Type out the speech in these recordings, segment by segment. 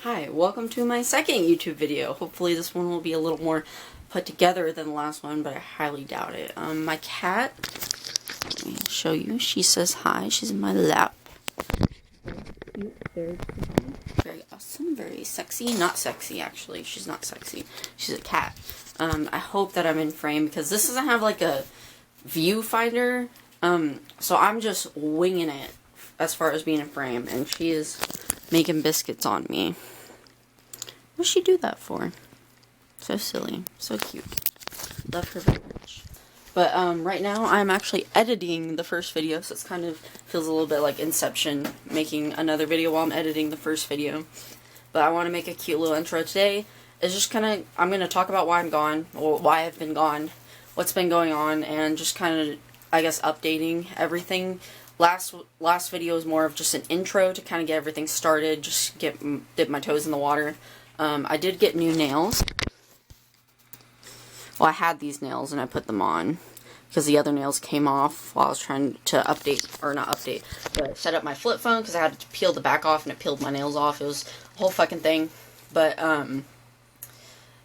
Hi, welcome to my second YouTube video. Hopefully this one will be a little more put together than the last one, but I highly doubt it. My cat, let me show you. She says hi. She's in my lap. Very cute, very awesome, very sexy. Not sexy, actually. She's not sexy. She's a cat. I hope that I'm in frame because this doesn't have like a viewfinder. So I'm just winging it as far as being in frame, and she is making biscuits on me. What'd she do that for? So silly. So cute. Love her very much. But, right now I'm actually editing the first video, so it's kind of feels a little bit like Inception, making another video while I'm editing the first video. But I want to make a cute little intro today. It's just kind of, I'm going to talk about why I'm gone, or why I've been gone, what's been going on, and just kind of, I guess, updating everything. Last video was more of just an intro to kind of get everything started, just dip my toes in the water. I did get new nails. Well, I had these nails and I put them on because the other nails came off while I was trying to but set up my flip phone because I had to peel the back off and it peeled my nails off. It was a whole fucking thing. But,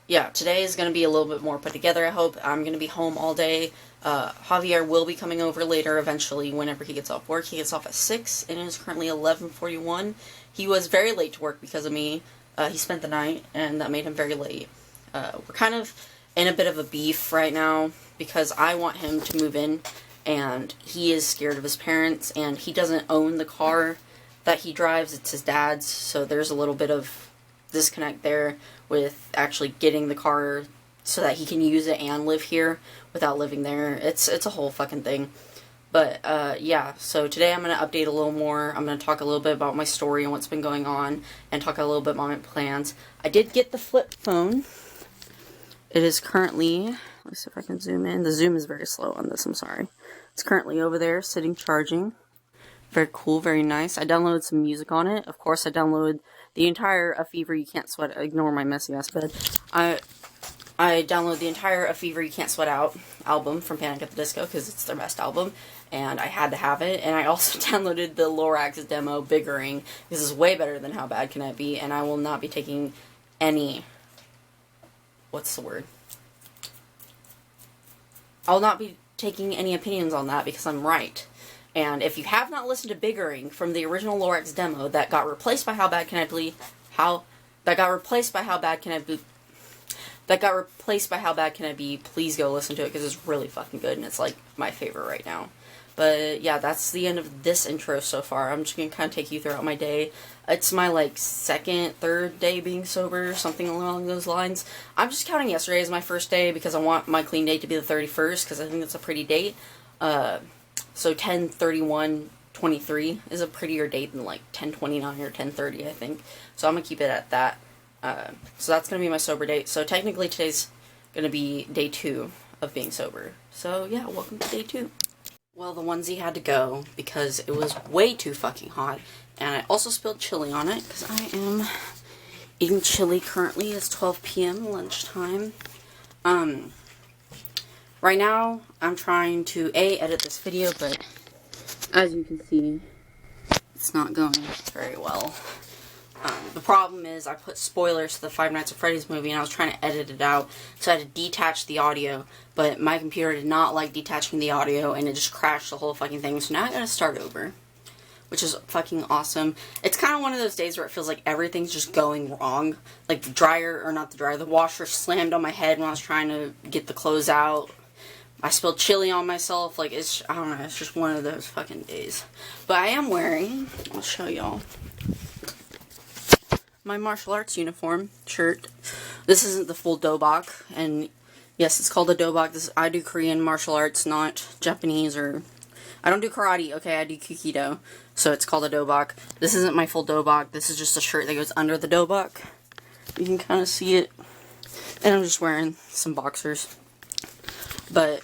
yeah, today is going to be a little bit more put together, I hope. I'm going to be home all day. Javier will be coming over later eventually whenever he gets off work. He gets off at 6 and it is currently 11:41. He was very late to work because of me. He spent the night and that made him very late. We're kind of in a bit of a beef right now because I want him to move in and he is scared of his parents and he doesn't own the car that he drives. It's his dad's, so there's a little bit of disconnect there with actually getting the car so that he can use it and live here without living there. It's a whole fucking thing. But, yeah, so today I'm going to update a little more. I'm going to talk a little bit about my story and what's been going on, and talk a little bit about my plans. I did get the flip phone. It is currently, let's see if I can zoom in. The zoom is very slow on this, I'm sorry. It's currently over there, sitting charging. Very cool, very nice. I downloaded some music on it. Of course, I downloaded the entire A Fever You Can't Sweat. Ignore my messy ass bed. I downloaded the entire A Fever You Can't Sweat Out album from Panic at the Disco because it's their best album, and I had to have it. And I also downloaded the Lorax demo, Biggering. This is way better than How Bad Can I Be, and I will not be taking any, what's the word? I'll not be taking any opinions on that because I'm right. And if you have not listened to Biggering from the original Lorax demo that got replaced by How Bad Can I Be, that got replaced by How Bad Can I Be, please go listen to it because it's really fucking good and it's like my favorite right now. But yeah, that's the end of this intro so far. I'm just going to kind of take you throughout my day. It's my like second, third day being sober, something along those lines. I'm just counting yesterday as my first day because I want my clean date to be the 31st because I think that's a pretty date. So 10/31/23 is a prettier date than like 10/29 or 10/30, I think. So I'm going to keep it at that. So that's going to be my sober date. So technically today's going to be day 2 of being sober. So yeah, welcome to day 2. Well, the onesie had to go because it was way too fucking hot. And I also spilled chili on it because I am eating chili currently. It's 12 p.m. lunchtime. Right now I'm trying to edit this video, but as you can see, it's not going very well. The problem is I put spoilers to the Five Nights at Freddy's movie and I was trying to edit it out, so I had to detach the audio, but my computer did not like detaching the audio and it just crashed the whole fucking thing, so now I gotta start over, which is fucking awesome. It's kind of one of those days where it feels like everything's just going wrong. Like the washer slammed on my head when I was trying to get the clothes out. I spilled chili on myself, like I don't know, it's just one of those fucking days. But I am wearing, I'll show y'all, my martial arts uniform shirt. This isn't the full dobok, and yes, it's called a dobok. I do Korean martial arts, not Japanese, or I don't do karate, okay, I do Kikido, so it's called a dobok. This isn't my full dobok, this is just a shirt that goes under the dobok. You can kind of see it, and I'm just wearing some boxers. But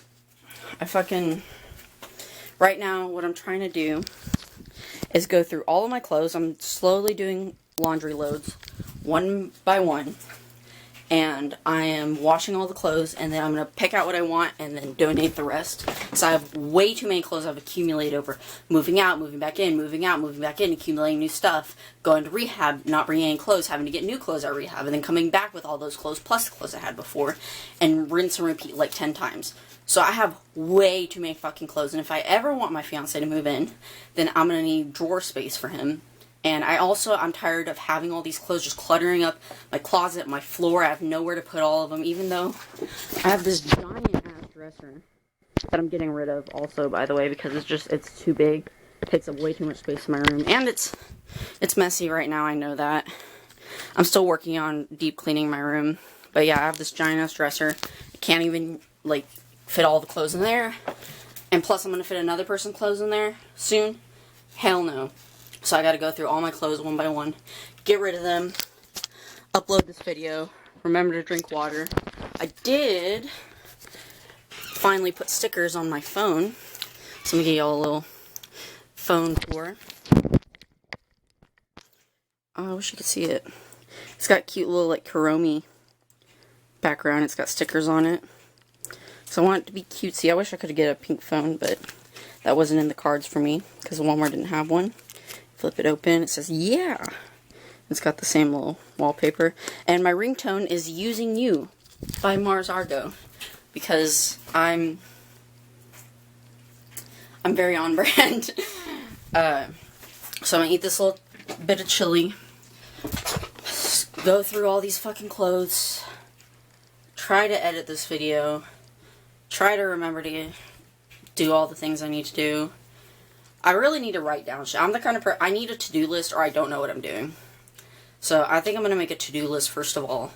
right now, what I'm trying to do is go through all of my clothes. I'm slowly doing laundry loads, one by one. and I am washing all the clothes, and then I'm going to pick out what I want and then donate the rest. So I have way too many clothes I've accumulated over moving out, moving back in, moving out, moving back in, accumulating new stuff, going to rehab, not bringing any clothes, having to get new clothes at rehab, and then coming back with all those clothes plus the clothes I had before, and rinse and repeat like 10 times. So I have way too many fucking clothes, and if I ever want my fiance to move in, then I'm going to need drawer space for him. And I'm tired of having all these clothes just cluttering up my closet, my floor. I have nowhere to put all of them, even though I have this giant ass dresser that I'm getting rid of also, by the way, because it's too big. It takes up way too much space in my room, and it's messy right now, I know that. I'm still working on deep cleaning my room, but yeah, I have this giant ass dresser. I can't even, like, fit all the clothes in there, and plus I'm going to fit another person's clothes in there soon. Hell no. So I got to go through all my clothes one by one, get rid of them, upload this video, remember to drink water. I did finally put stickers on my phone, so I'm going to give y'all a little phone tour. Oh, I wish you could see it. It's got cute little, like, Kuromi background. It's got stickers on it. So I want it to be cutesy. I wish I could get a pink phone, but that wasn't in the cards for me, because Walmart didn't have one. Flip it open. It says, yeah. It's got the same little wallpaper. And my ringtone is Using You by Mars Argo, because I'm very on brand. So I'm going to eat this little bit of chili, go through all these fucking clothes, try to edit this video, try to remember to do all the things I need to do. I really need to write down shit. I'm the kind of person, I need a to-do list or I don't know what I'm doing. So I think I'm going to make a to-do list first of all.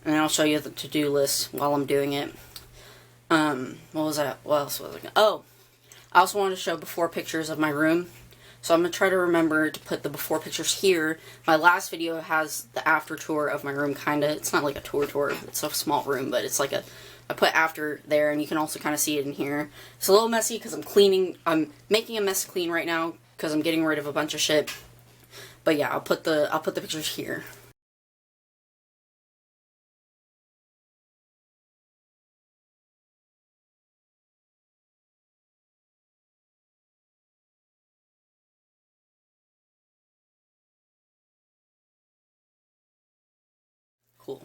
And then I'll show you the to-do list while I'm doing it. What was that? What else was I? Oh, I also wanted to show before pictures of my room. So I'm going to try to remember to put the before pictures here. My last video has the after tour of my room, kind of. It's not like a tour. It's a small room, but it's like I put after there, and you can also kind of see it in here. It's a little messy because I'm making a mess clean right now because I'm getting rid of a bunch of shit. But yeah, I'll put the pictures here. Cool.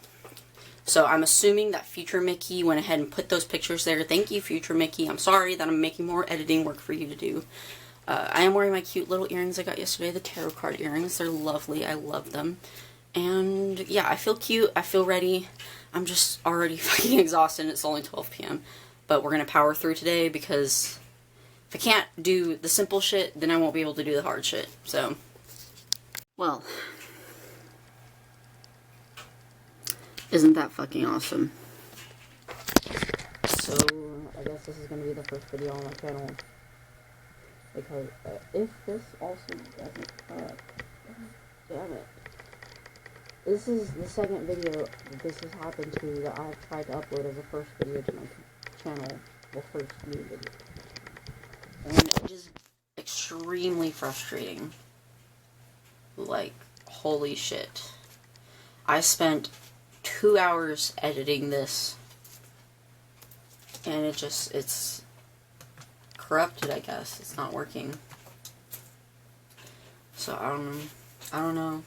So I'm assuming that Future Mickey went ahead and put those pictures there. Thank you, Future Mickey. I'm sorry that I'm making more editing work for you to do. I am wearing my cute little earrings I got yesterday, the tarot card earrings. They're lovely. I love them. And yeah, I feel cute. I feel ready. I'm just already fucking exhausted. It's only 12 p.m. But we're going to power through today because if I can't do the simple shit, then I won't be able to do the hard shit. So, well, isn't that fucking awesome? So, I guess this is going to be the first video on my channel. Because if this also doesn't cut, damn it. This is the second video that this has happened to that I've tried to upload as a first video to my channel. The first new video. And it is extremely frustrating. Like, holy shit. I spent 2 hours editing this. And it's corrupted, I guess. It's not working. So, I don't know.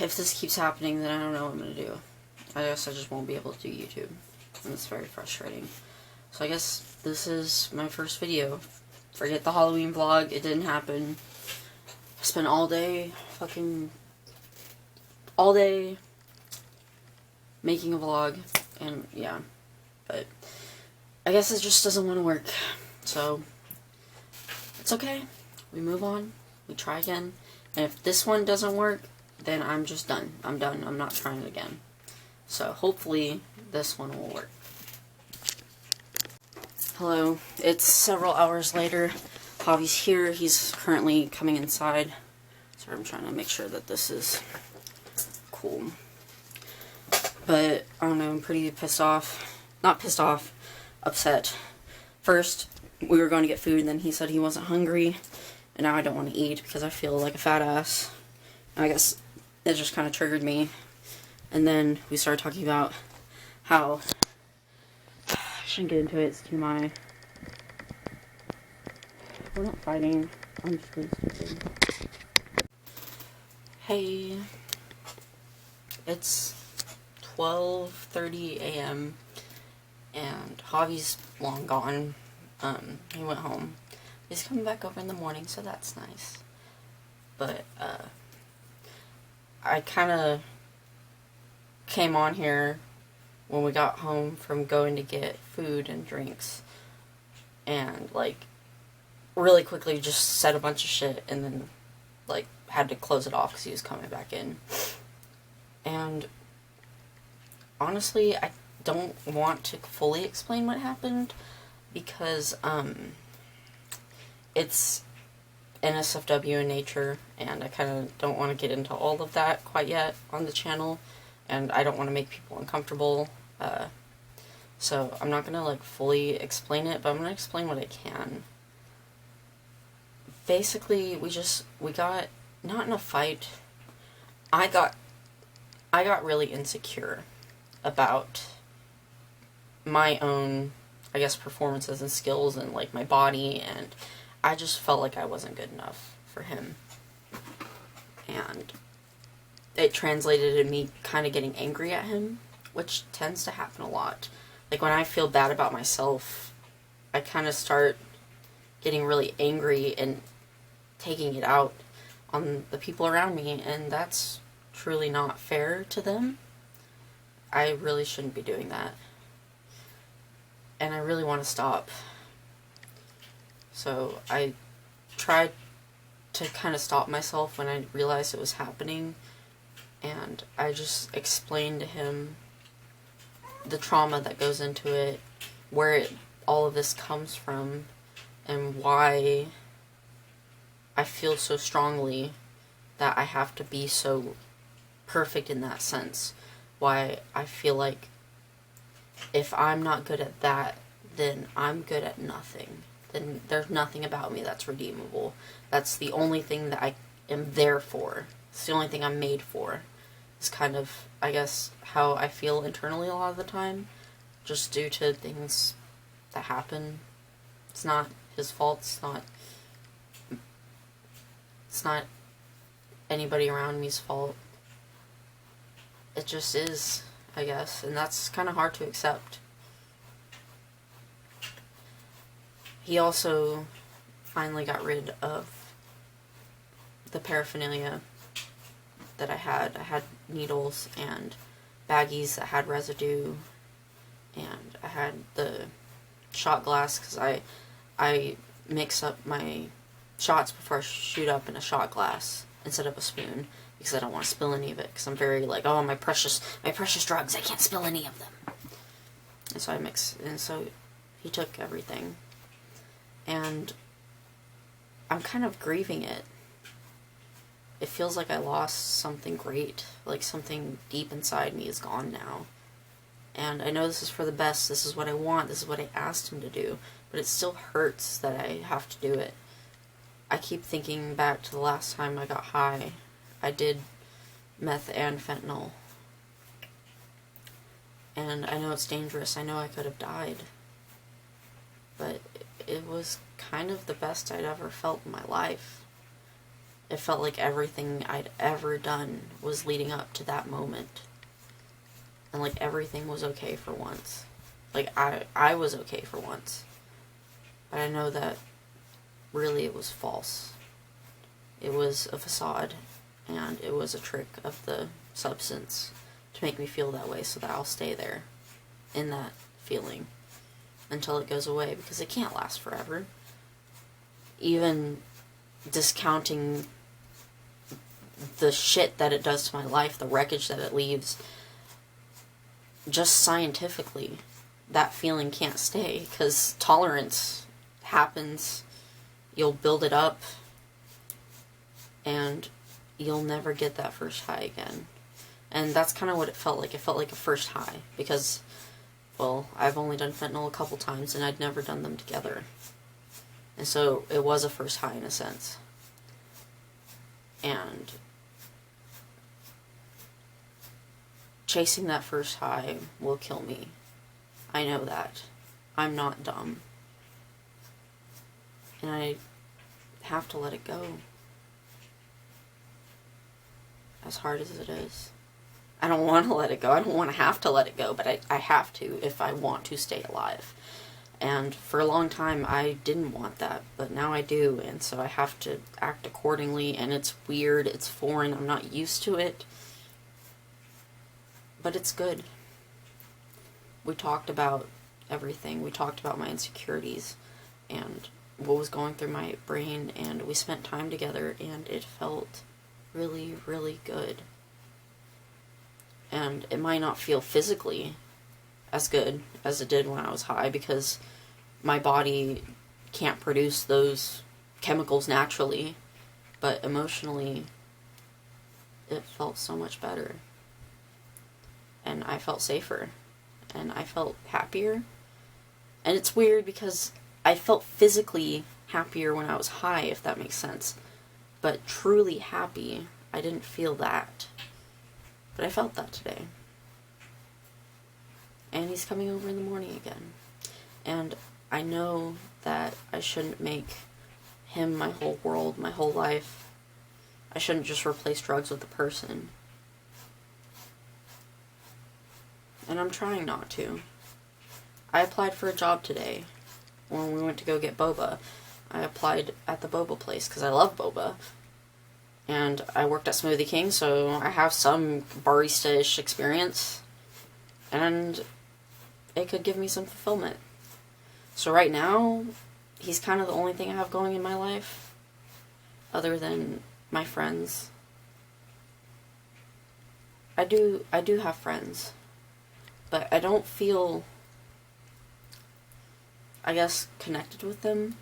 If this keeps happening, then I don't know what I'm going to do. I guess I just won't be able to do YouTube. And it's very frustrating. So I guess this is my first video. Forget the Halloween vlog. It didn't happen. I spent all day making a vlog. And yeah. But I guess it just doesn't want to work. So it's okay. We move on. We try again. And if this one doesn't work, then I'm just done. I'm done. I'm not trying it again. So hopefully this one will work. Hello. It's several hours later. Javi's here. He's currently coming inside. Sorry, I'm trying to make sure that this is cool. But, I don't know, I'm pretty pissed off. Not pissed off. Upset. First, we were going to get food, and then he said he wasn't hungry. And now I don't want to eat because I feel like a fat ass. And I guess it just kind of triggered me. And then we started talking about how, I shouldn't get into it, it's too my, we're not fighting, I'm just being stupid. Hey, it's 12:30 a.m. and Javi's long gone. He went home. He's coming back over in the morning, so that's nice. But, I kind of came on here when we got home from going to get food and drinks, and, like, really quickly just said a bunch of shit, and then, like, had to close it off because he was coming back in. And honestly, I don't want to fully explain what happened because it's NSFW in nature, and I kind of don't want to get into all of that quite yet on the channel, and I don't want to make people uncomfortable, so I'm not going to, like, fully explain it, but I'm going to explain what I can. Basically, we got, not in a fight, I got really insecure about my own, I guess, performances and skills and, like, my body, and I just felt like I wasn't good enough for him. And it translated in me kind of getting angry at him, which tends to happen a lot. Like, when I feel bad about myself, I kind of start getting really angry and taking it out on the people around me, and that's truly not fair to them. I really shouldn't be doing that. And I really want to stop. So I tried to kind of stop myself when I realized it was happening, and I just explained to him the trauma that goes into it, where all of this comes from, and why I feel so strongly that I have to be so perfect in that sense. Why I feel like if I'm not good at that, then I'm good at nothing. Then there's nothing about me that's redeemable. That's the only thing that I am there for. It's the only thing I'm made for. It's kind of, I guess, how I feel internally a lot of the time, just due to things that happen. It's not his fault. It's not anybody around me's fault. It just is, I guess, and that's kind of hard to accept. He also finally got rid of the paraphernalia that I had. I had needles and baggies that had residue, and I had the shot glass because I mix up my shots before I shoot up in a shot glass instead of a spoon, because I don't want to spill any of it, because I'm very like, oh, my precious drugs, I can't spill any of them. And so so he took everything, and I'm kind of grieving it. It feels like I lost something great, like something deep inside me is gone now. And I know this is for the best, this is what I want, this is what I asked him to do, but it still hurts that I have to do it. I keep thinking back to the last time I got high. I did meth and fentanyl. And I know it's dangerous. I know I could have died. But it was kind of the best I'd ever felt in my life. It felt like everything I'd ever done was leading up to that moment. And like everything was okay for once. Like I was okay for once. But I know that really it was false. It was a facade, and it was a trick of the substance to make me feel that way so that I'll stay there in that feeling until it goes away, because it can't last forever. Even discounting the shit that it does to my life, the wreckage that it leaves, just scientifically, that feeling can't stay, because tolerance happens. You'll build it up, and you'll never get that first high again. And that's kind of what it felt like. It felt like a first high, because, well, I've only done fentanyl a couple times, and I'd never done them together. And so it was a first high in a sense. And chasing that first high will kill me. I know that. I'm not dumb. And I have to let it go. As hard as it is. I don't want to let it go. I don't want to have to let it go, but I have to if I want to stay alive. And for a long time, I didn't want that, but now I do, and so I have to act accordingly, and it's weird, it's foreign, I'm not used to it, but it's good. We talked about everything. We talked about my insecurities and what was going through my brain, and we spent time together, and it felt really, really good. And it might not feel physically as good as it did when I was high, because my body can't produce those chemicals naturally, but emotionally it felt so much better, and I felt safer, and I felt happier. And it's weird because I felt physically happier when I was high, if that makes sense, but truly happy, I didn't feel that, but I felt that today. And he's coming over in the morning again. And I know that I shouldn't make him my whole world, my whole life. I shouldn't just replace drugs with a person. And I'm trying not to. I applied for a job today when we went to go get boba. I applied at the boba place because I love boba. And I worked at Smoothie King, so I have some barista-ish experience. And it could give me some fulfillment. So right now, he's kind of the only thing I have going in my life, other than my friends. I do have friends, but I don't feel, I guess, connected with them.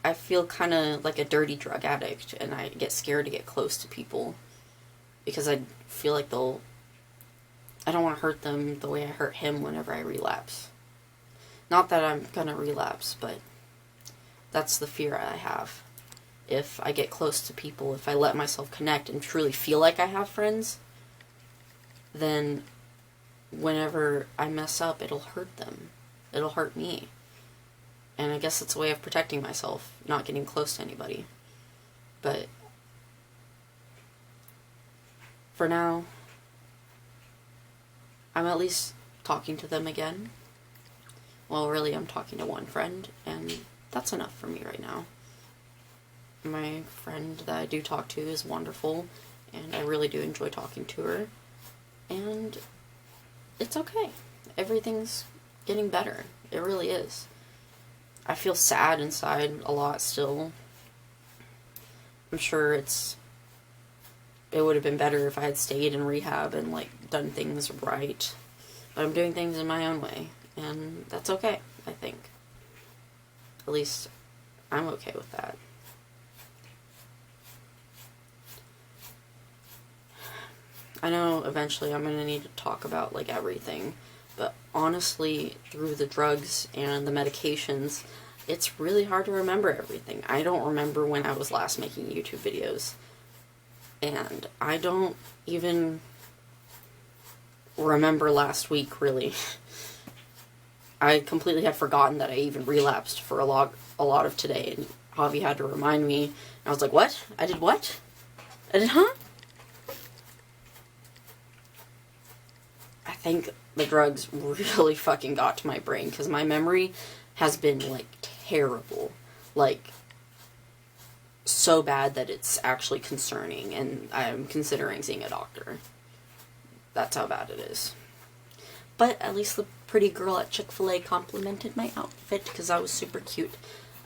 I feel kind of like a dirty drug addict, and I get scared to get close to people because I feel like I don't want to hurt them the way I hurt him whenever I relapse. Not that I'm gonna relapse, but that's the fear I have. If I get close to people, if I let myself connect and truly feel like I have friends, then whenever I mess up, it'll hurt them. It'll hurt me. And I guess it's a way of protecting myself, not getting close to anybody. But for now, I'm at least talking to them again. Well, really, I'm talking to one friend, and that's enough for me right now. My friend that I do talk to is wonderful, and I really do enjoy talking to her. And it's okay. Everything's getting better. It really is. I feel sad inside a lot still. I'm sure it would have been better if I had stayed in rehab and, done things right. But I'm doing things in my own way, and that's okay, I think. At least, I'm okay with that. I know eventually I'm going to need to talk about, everything, but honestly, through the drugs and the medications, it's really hard to remember everything. I don't remember when I was last making YouTube videos, and I don't even remember last week, really. I completely had forgotten that I even relapsed for a lot of today, and Javi had to remind me, and I was like, what? I did what? I did, huh? I think the drugs really fucking got to my brain, because my memory has been, terrible. So bad that it's actually concerning, and I'm considering seeing a doctor. That's how bad it is. But at least the pretty girl at Chick-fil-A complimented my outfit, because I was super cute.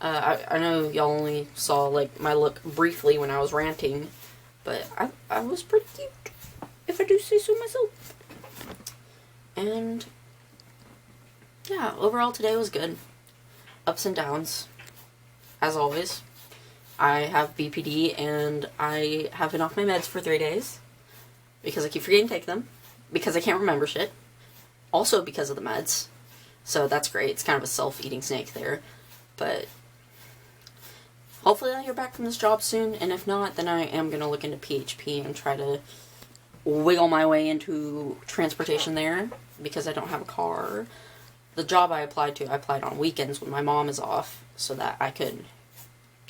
I know y'all only saw, my look briefly when I was ranting, but I was pretty cute, if I do say so myself. And, yeah, overall today was good. Ups and downs, as always. I have BPD, and I have been off my meds for 3 days, because I keep forgetting to take them, because I can't remember shit, also because of the meds, so that's great. It's kind of a self-eating snake there, but hopefully I'll hear back from this job soon, and if not, then I am going to look into PHP and try to wiggle my way into transportation there because I don't have a car. The job I applied on weekends when my mom is off so that I could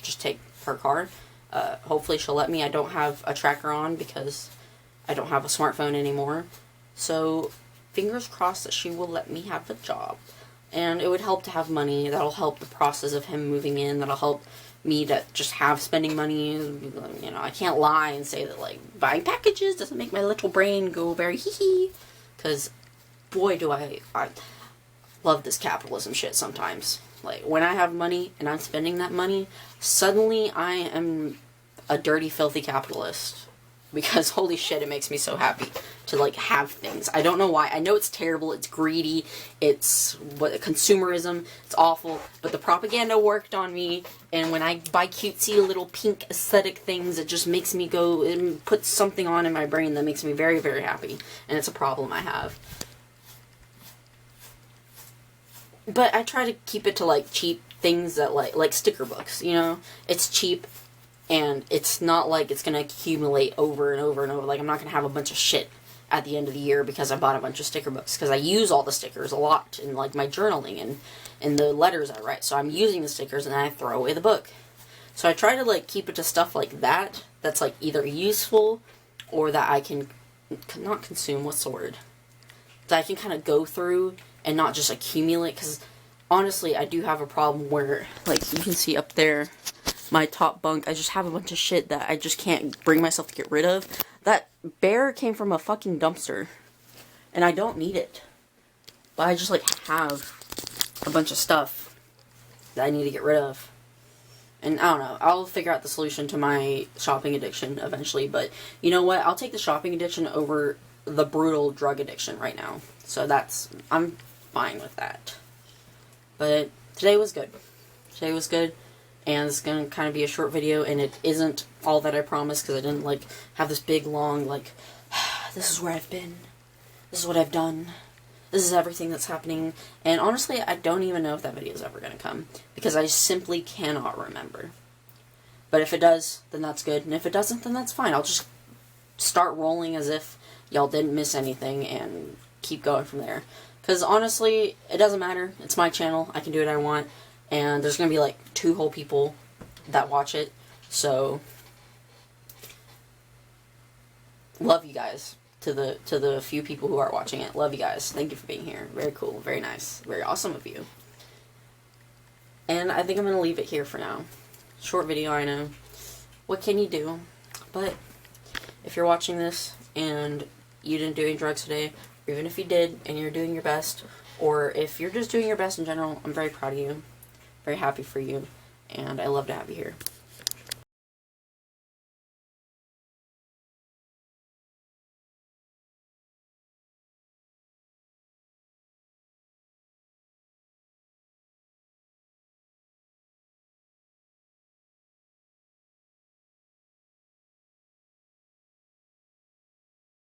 just take her car. Hopefully she'll let me. I don't have a tracker on because I don't have a smartphone anymore. So, fingers crossed that she will let me have the job. And it would help to have money. That'll help the process of him moving in. That'll help me to just have spending money. You know, I can't lie and say that, like, buying packages doesn't make my little brain go very hee-hee. Because, boy, do I love this capitalism shit sometimes. Like, when I have money and I'm spending that money, suddenly I am a dirty, filthy capitalist. Because, holy shit, it makes me so happy to, like, have things. I don't know why. I know it's terrible, it's greedy, it's consumerism, it's awful, but the propaganda worked on me, and when I buy cutesy little pink aesthetic things, it just makes me go, it puts something on in my brain that makes me very, very happy. And it's a problem I have. But I try to keep it to, like, cheap things that, like sticker books, you know? It's cheap. And it's not like it's going to accumulate over and over and over. Like, I'm not going to have a bunch of shit at the end of the year because I bought a bunch of sticker books. Because I use all the stickers a lot in, like, my journaling and in the letters I write. So I'm using the stickers and then I throw away the book. So I try to, like, keep it to stuff like that. That's, like, either useful or that I can, not consume, what's the word? That I can kind of go through and not just accumulate. Because, honestly, I do have a problem where, like, you can see up there, my top bunk, I just have a bunch of shit that I just can't bring myself to get rid of. That bear came from a fucking dumpster. And I don't need it. But I just, like, have a bunch of stuff that I need to get rid of. And I don't know, I'll figure out the solution to my shopping addiction eventually. But you know what? I'll take the shopping addiction over the brutal drug addiction right now. So I'm fine with that. But today was good. Today was good. And it's going to kind of be a short video, and it isn't all that I promised, because I didn't, like, have this big, long, like, this is where I've been, this is what I've done, this is everything that's happening, and honestly, I don't even know if that video is ever going to come, because I simply cannot remember. But if it does, then that's good, and if it doesn't, then that's fine. I'll just start rolling as if y'all didn't miss anything, and keep going from there. Because honestly, it doesn't matter, it's my channel, I can do what I want. And there's going to be, like, 2 whole people that watch it. So, love you guys. To the few people who are watching it. Love you guys. Thank you for being here. Very cool. Very nice. Very awesome of you. And I think I'm going to leave it here for now. Short video, I know. What can you do? But, if you're watching this and you didn't do any drugs today, or even if you did and you're doing your best, or if you're just doing your best in general, I'm very proud of you. Very happy for you, and I love to have you here.